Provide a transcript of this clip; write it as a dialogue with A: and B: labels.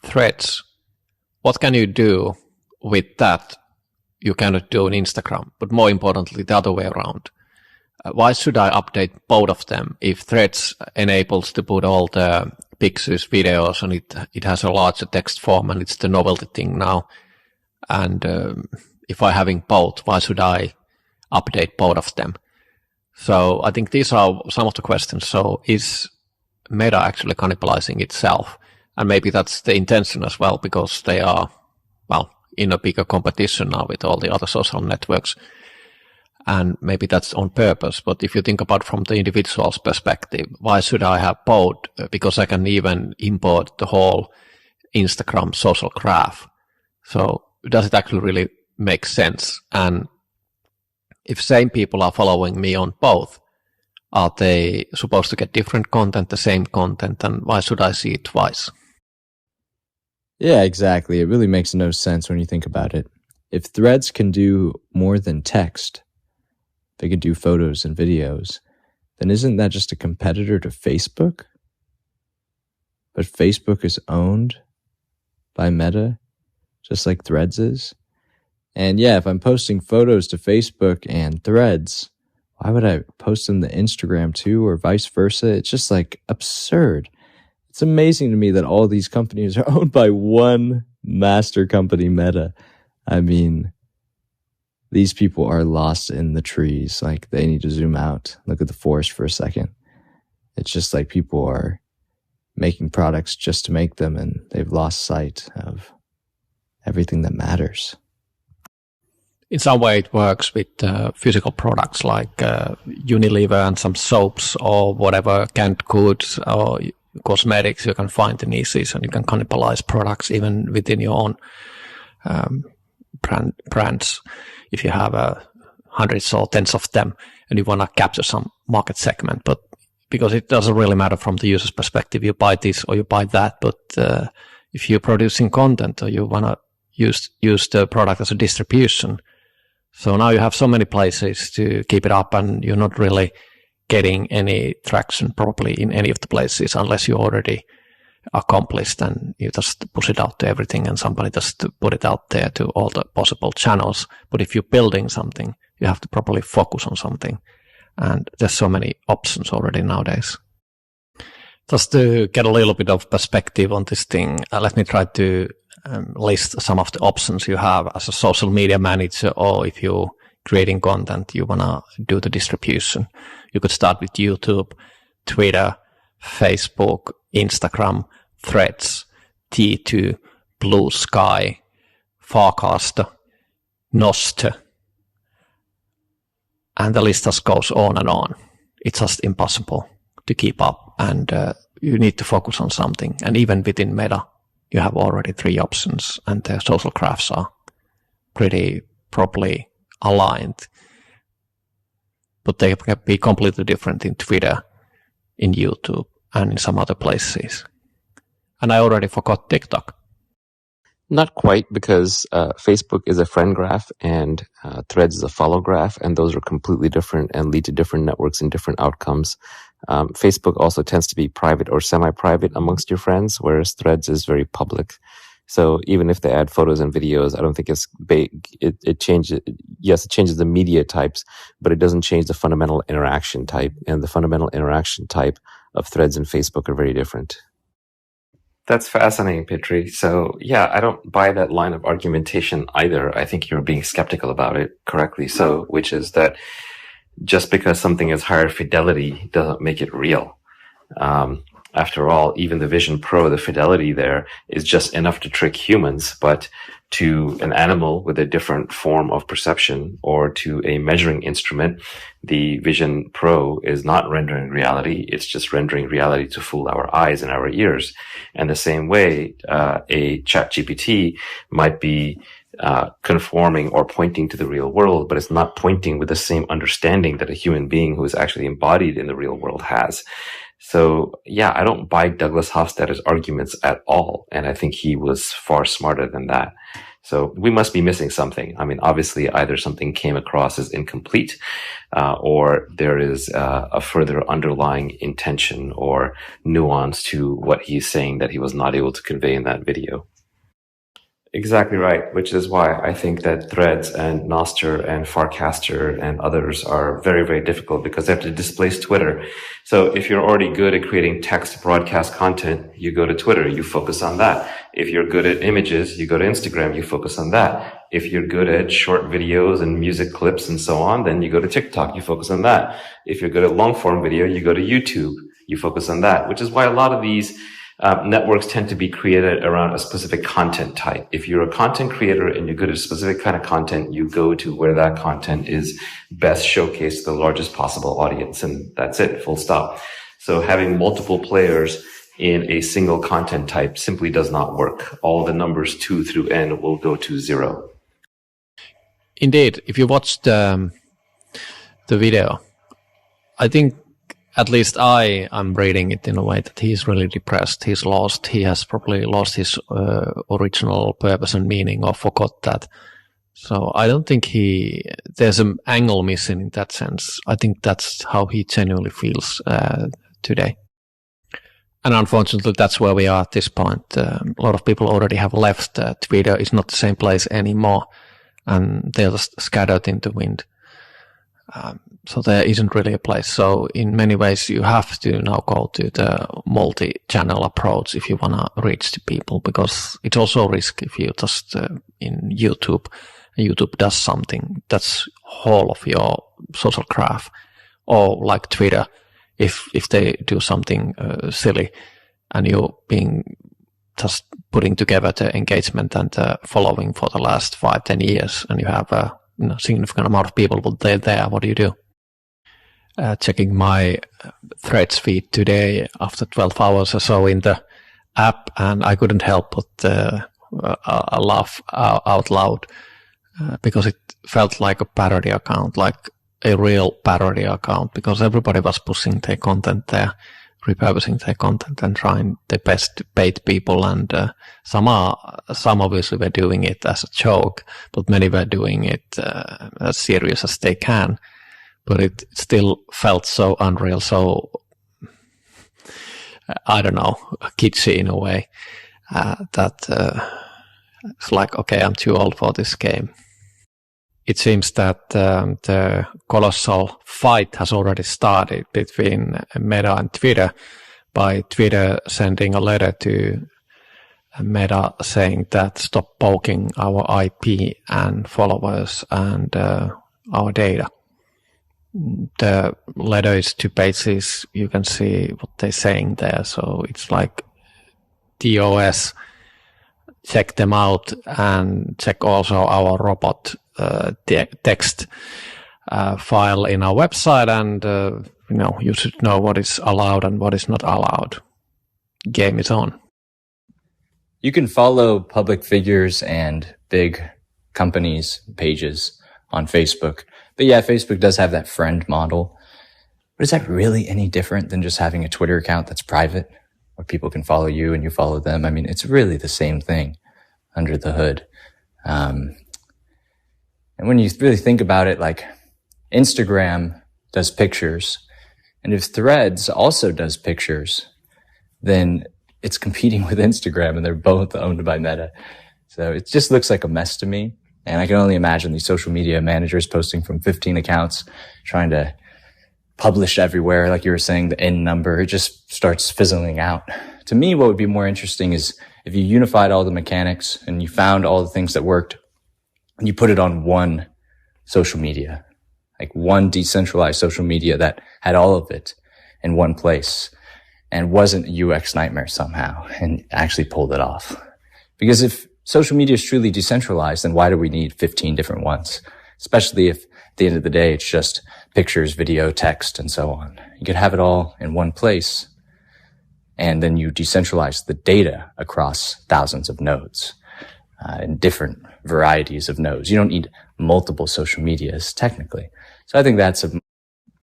A: threads, what can you do with that you cannot do on Instagram? But more importantly, the other way around. Why should I update both of them if threads enables to put all the pictures, videos, and it has a larger text form, and it's the novelty thing now. And if I'm having both, why should I update both of them? So I think these are some of the questions. So is Meta actually cannibalizing itself? And maybe that's the intention as well, because they are, well, in a bigger competition now with all the other social networks. And maybe that's on purpose. But if you think about from the individual's perspective, why should I have both? Because I can even import the whole Instagram social graph. So does it actually really make sense? And if same people are following me on both, are they supposed to get different content, the same content? And why should I see it twice?
B: Yeah, exactly. It really makes no sense when you think about it. If threads can do more than text, they can do photos and videos, then isn't that just a competitor to Facebook? But Facebook is owned by Meta, just like Threads is. And yeah, if I'm posting photos to Facebook and Threads, why would I post them to Instagram too, or vice versa? It's just like absurd. It's amazing to me that all these companies are owned by one master company, Meta. I mean, these people are lost in the trees. Like, they need to zoom out, look at the forest for a second. It's just like people are making products just to make them, and they've lost sight of everything that matters.
A: In some way, it works with physical products like Unilever and some soaps or whatever, canned goods or cosmetics. You can find the niches and you can cannibalize products even within your own brands. If you have hundreds or tens of them and you want to capture some market segment, but because it doesn't really matter from the user's perspective, you buy this or you buy that. But if you're producing content or you want to use the product as a distribution, so now you have so many places to keep it up, and you're not really getting any traction properly in any of the places unless you already accomplished and you just push it out to everything and somebody just put it out there to all the possible channels. But if you're building something, you have to properly focus on something. And there's so many options already nowadays. Just to get a little bit of perspective on this thing, let me try to list some of the options you have as a social media manager, or if you're creating content, you want to do the distribution. You could start with YouTube, Twitter, Facebook, Instagram, Threads, T2, Blue Sky, Farcaster, Nostr, and the list just goes on and on. It's just impossible to keep up, and you need to focus on something. And even within Meta, you have already 3 options, and the social graphs are pretty properly aligned. But they can be completely different in Twitter, in YouTube, and in some other places. And I already forgot TikTok.
C: Not quite, because Facebook is a friend graph and Threads is a follow graph, and those are completely different and lead to different networks and different outcomes. Facebook also tends to be private or semi-private amongst your friends, whereas Threads is very public. So even if they add photos and videos, I don't think it's big. It changes. Yes, it changes the media types, but it doesn't change the fundamental interaction type. And the fundamental interaction type of Threads and Facebook are very different. That's fascinating, Petri. So yeah, I don't buy that line of argumentation either. I think you're being skeptical about it, correctly so, which is that just because something is higher fidelity doesn't make it real. After all, even the Vision Pro, the fidelity there is just enough to trick humans, but to an animal with a different form of perception or to a measuring instrument, the Vision Pro is not rendering reality. It's just rendering reality to fool our eyes and our ears. And the same way, a ChatGPT might be conforming or pointing to the real world, but it's not pointing with the same understanding that a human being who is actually embodied in the real world has. So yeah, I don't buy Douglas Hofstadter's arguments at all. And I think he was far smarter than that. So we must be missing something. I mean, obviously either something came across as incomplete, or there is a further underlying intention or nuance to what he's saying that he was not able to convey in that video. Exactly right, which is why I think that Threads and Nostr and Farcaster and others are very, very difficult, because they have to displace Twitter. So if you're already good at creating text broadcast content, you go to Twitter, you focus on that. If you're good at images, you go to Instagram, you focus on that. If you're good at short videos and music clips and so on, then you go to TikTok, you focus on that. If you're good at long form video, you go to YouTube, you focus on that, which is why a lot of these networks tend to be created around a specific content type. If you're a content creator and you're good at a specific kind of content, you go to where that content is best showcased to the largest possible audience, and that's it, full stop. So having multiple players in a single content type simply does not work. All the numbers 2 through n will go to 0.
A: Indeed, if you watched the video, I think at least I'm reading it in a way that he's really depressed. He has probably lost his original purpose and meaning, or forgot that. So I don't think there's an angle missing in that sense. I think that's how he genuinely feels today. And unfortunately, that's where we are at this point. A lot of people already have left. Twitter is not the same place anymore, and they're just scattered in the wind. So there isn't really a place. So in many ways, you have to now go to the multi-channel approach if you want to reach the people, because it's also a risk if you just in YouTube does something that's whole of your social graph, or like Twitter, if they do something silly and you're being just putting together the engagement and the following for the last 5-10 years, and you have a significant amount of people, but they're there. What do you do? Checking my Threads feed today after 12 hours or so in the app, and I couldn't help but laugh out loud because it felt like a parody account, like a real parody account, because everybody was pushing their content there, repurposing their content and trying their best to bait people, and some obviously were doing it as a joke, but many were doing it as serious as they can. But it still felt so unreal, so I don't know, kitschy in a way, that it's like, okay, I'm too old for this game. It seems that the colossal fight has already started between Meta and Twitter, by Twitter sending a letter to Meta saying that stop poking our IP and followers and our data. The letter is 2 pages. You can see what they're saying there. So it's like DOS, check them out, and check also our robot text file in our website, and you should know what is allowed and what is not allowed. Game is on.
B: You can follow public figures and big companies' pages on Facebook. But yeah, Facebook does have that friend model. But is that really any different than just having a Twitter account that's private, where people can follow you and you follow them? I mean, it's really the same thing under the hood. And when you really think about it, like Instagram does pictures, and if Threads also does pictures, then it's competing with Instagram, and they're both owned by Meta. So it just looks like a mess to me. And I can only imagine these social media managers posting from 15 accounts, trying to publish everywhere. Like you were saying, the N number, it just starts fizzling out. To me, what would be more interesting is if you unified all the mechanics and you found all the things that worked, and you put it on one social media, like one decentralized social media that had all of it in one place and wasn't a UX nightmare somehow, and actually pulled it off. Because if social media is truly decentralized, then why do we need 15 different ones? Especially if at the end of the day, it's just pictures, video, text, and so on. You could have it all in one place, and then you decentralize the data across thousands of nodes and different varieties of nodes. You don't need multiple social medias technically. So I think that's a